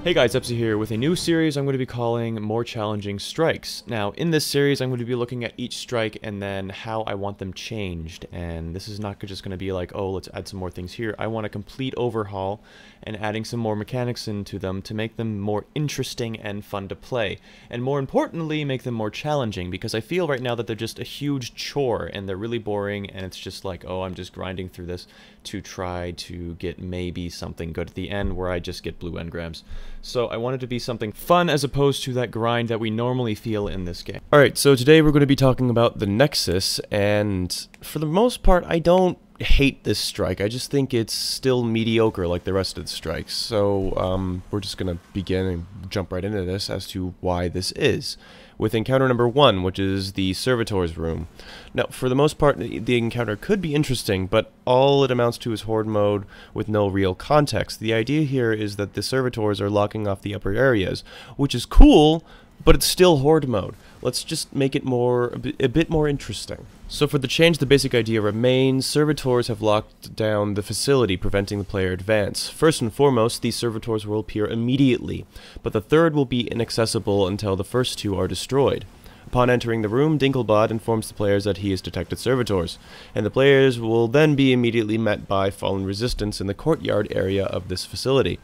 Hey guys, Epsi here with a new series I'm going to be calling More Challenging Strikes. Now, in this series, I'm going to be looking at each strike and then how I want them changed. And this is not just going to be like, oh, let's add some more things here. I want a complete overhaul and adding some more mechanics into them to make them more interesting and fun to play. And more importantly, make them more challenging, because I feel right now that they're just a huge chore and they're really boring, and it's just like, oh, I'm just grinding through this to try to get maybe something good at the end where I just get blue engrams. So I want it to be something fun as opposed to that grind that we normally feel in this game. Alright, so today we're going to be talking about the Nexus, and for the most part I don't hate this strike. I just think it's still mediocre like the rest of the strikes. So we're just going to begin and jump right into this as to why this is. With encounter number 1, which is the Servitors room. Now, for the most part, the encounter could be interesting, but all it amounts to is horde mode with no real context. The idea here is that the Servitors are locking off the upper areas, which is cool, but it's still horde mode. Let's just make it a bit more interesting. So for the change, the basic idea remains. Servitors have locked down the facility, preventing the player advance. First and foremost, these Servitors will appear immediately, but the third will be inaccessible until the first two are destroyed. Upon entering the room, Dinklebot informs the players that he has detected Servitors, and the players will then be immediately met by fallen resistance in the courtyard area of this facility.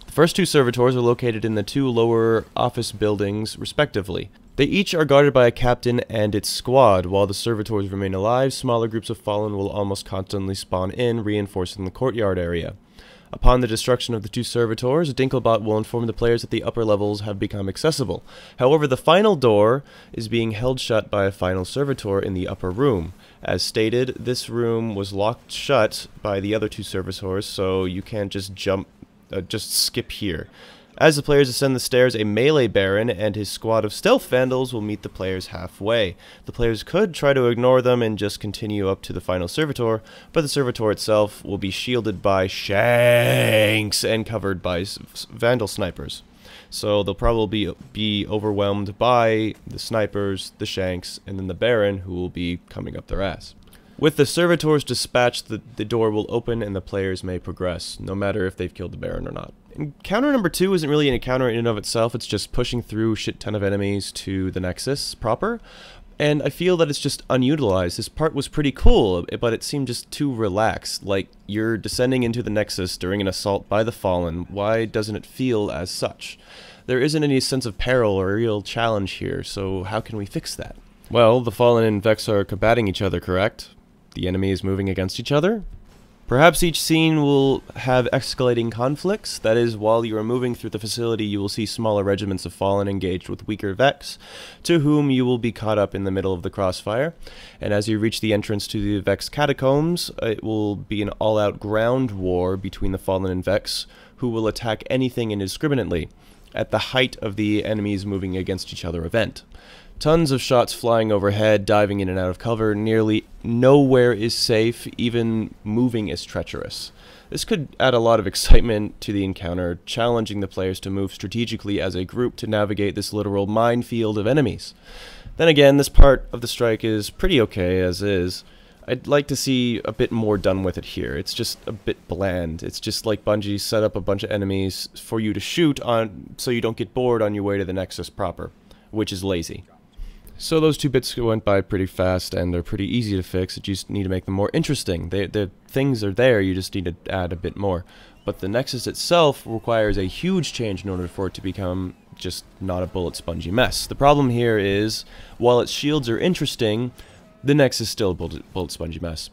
The first two Servitors are located in the two lower office buildings, respectively. They each are guarded by a captain and its squad. While the Servitors remain alive, smaller groups of fallen will almost constantly spawn in, reinforcing the courtyard area. Upon the destruction of the two Servitors, Dinklebot will inform the players that the upper levels have become accessible. However, the final door is being held shut by a final Servitor in the upper room. As stated, this room was locked shut by the other two Servitors, so you can't just skip here. As the players ascend the stairs, a melee baron and his squad of stealth vandals will meet the players halfway. The players could try to ignore them and just continue up to the final Servitor, but the Servitor itself will be shielded by shanks and covered by vandal snipers. So they'll probably be overwhelmed by the snipers, the shanks, and then the baron, who will be coming up their ass. With the Servitors dispatched, the door will open and the players may progress, no matter if they've killed the Baron or not. Encounter number 2 isn't really an encounter in and of itself, it's just pushing through a shit ton of enemies to the Nexus proper, and I feel that it's just unutilized. This part was pretty cool, but it seemed just too relaxed, like you're descending into the Nexus during an assault by the Fallen. Why doesn't it feel as such? There isn't any sense of peril or real challenge here, so how can we fix that? Well, the Fallen and Vex are combating each other, correct? The enemy is moving against each other? Perhaps each scene will have escalating conflicts. That is, while you are moving through the facility, you will see smaller regiments of Fallen engaged with weaker Vex, to whom you will be caught up in the middle of the crossfire. And as you reach the entrance to the Vex catacombs, it will be an all-out ground war between the Fallen and Vex, who will attack anything indiscriminately, at the height of the enemies moving against each other event. Tons of shots flying overhead, diving in and out of cover. Nearly nowhere is safe, even moving is treacherous. This could add a lot of excitement to the encounter, challenging the players to move strategically as a group to navigate this literal minefield of enemies. Then again, this part of the strike is pretty okay as is. I'd like to see a bit more done with it here. It's just a bit bland. It's just like Bungie set up a bunch of enemies for you to shoot on so you don't get bored on your way to the Nexus proper, which is lazy. So those two bits went by pretty fast, and they're pretty easy to fix. You just need to make them more interesting. The things are there, you just need to add a bit more. But the Nexus itself requires a huge change in order for it to become just not a Bullet-Spongey mess. The problem here is, while its shields are interesting, the Nexus is still a Bullet-Spongey mess.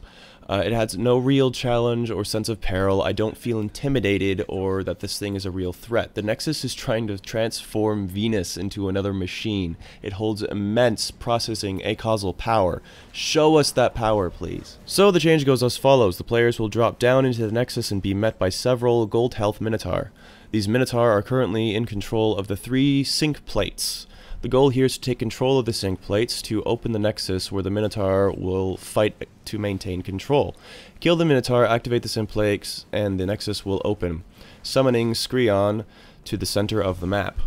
It has no real challenge or sense of peril. I don't feel intimidated or that this thing is a real threat. The Nexus is trying to transform Venus into another machine. It holds immense processing acausal power. Show us that power, please. So the change goes as follows. The players will drop down into the Nexus and be met by several gold health Minotaur. These Minotaur are currently in control of the 3 sync plates. The goal here is to take control of the sync plates to open the Nexus, where the Minotaur will fight to maintain control. Kill the Minotaur, activate the sync plates, and the Nexus will open, summoning Sekrion to the center of the map.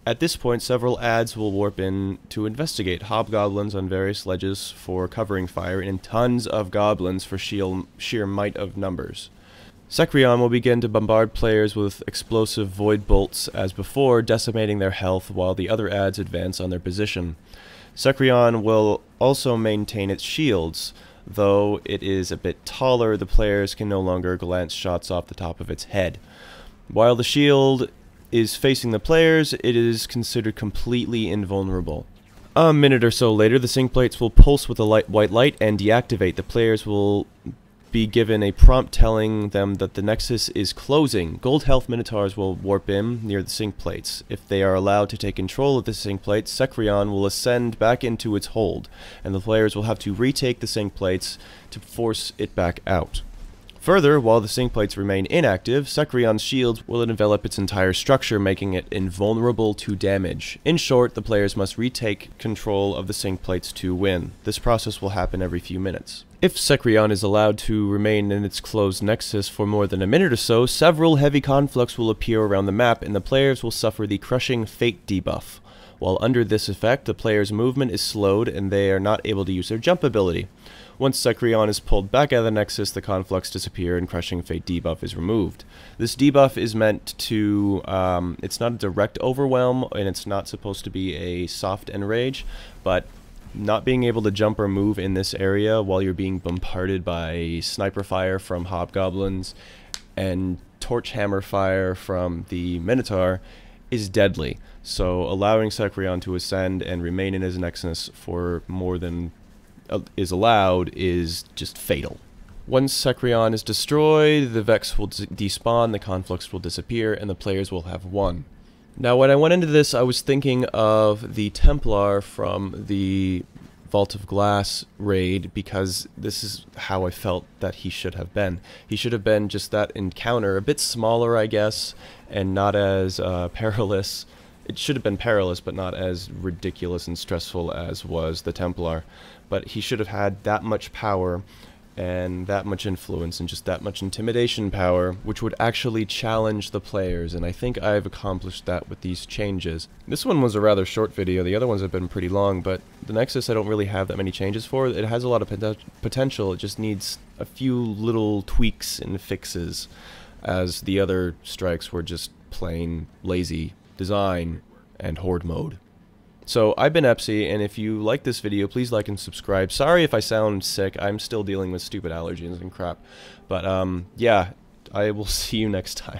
At this point, several adds will warp in to investigate. Hobgoblins on various ledges for covering fire, and tons of goblins for sheer might of numbers. Sekrion will begin to bombard players with explosive void bolts as before, decimating their health while the other adds advance on their position. Sekrion will also maintain its shields. Though it is a bit taller, the players can no longer glance shots off the top of its head. While the shield is facing the players, it is considered completely invulnerable. A minute or so later, the sync plates will pulse with a white light and deactivate. The players will be given a prompt telling them that the Nexus is closing. Gold health Minotaurs will warp in near the sync plates. If they are allowed to take control of the sync plates, Sekrion will ascend back into its hold, and the players will have to retake the sync plates to force it back out. Further, while the sync plates remain inactive, Sekrion's shields will envelop its entire structure, making it invulnerable to damage. In short, the players must retake control of the sync plates to win. This process will happen every few minutes. If Sekrion is allowed to remain in its closed Nexus for more than a minute or so, several heavy conflicts will appear around the map, and the players will suffer the Crushing Fate debuff. While under this effect, the player's movement is slowed, and they are not able to use their jump ability. Once Sekrion is pulled back out of the Nexus, the conflicts disappear and Crushing Fate debuff is removed. This debuff is meant to, it's not a direct overwhelm, and it's not supposed to be a soft enrage, but not being able to jump or move in this area while you're being bombarded by sniper fire from hobgoblins and torch hammer fire from the Minotaur is deadly. So allowing Sekrion to ascend and remain in his Nexus for more than is allowed is just fatal. Once Sekrion is destroyed, the Vex will despawn, the conflicts will disappear, and the players will have won. Now, when I went into this, I was thinking of the Templar from the Vault of Glass raid, because this is how I felt that he should have been. He should have been just that encounter, a bit smaller, I guess, and not as perilous. It should have been perilous, but not as ridiculous and stressful as was the Templar. But he should have had that much power and that much influence and just that much intimidation power, which would actually challenge the players, and I think I've accomplished that with these changes. This one was a rather short video, the other ones have been pretty long, but the Nexus I don't really have that many changes for. It has a lot of potential, it just needs a few little tweaks and fixes, as the other strikes were just plain lazy design and horde mode. So, I've been Epsy, and if you like this video, please like and subscribe. Sorry if I sound sick, I'm still dealing with stupid allergies and crap. But, yeah, I will see you next time.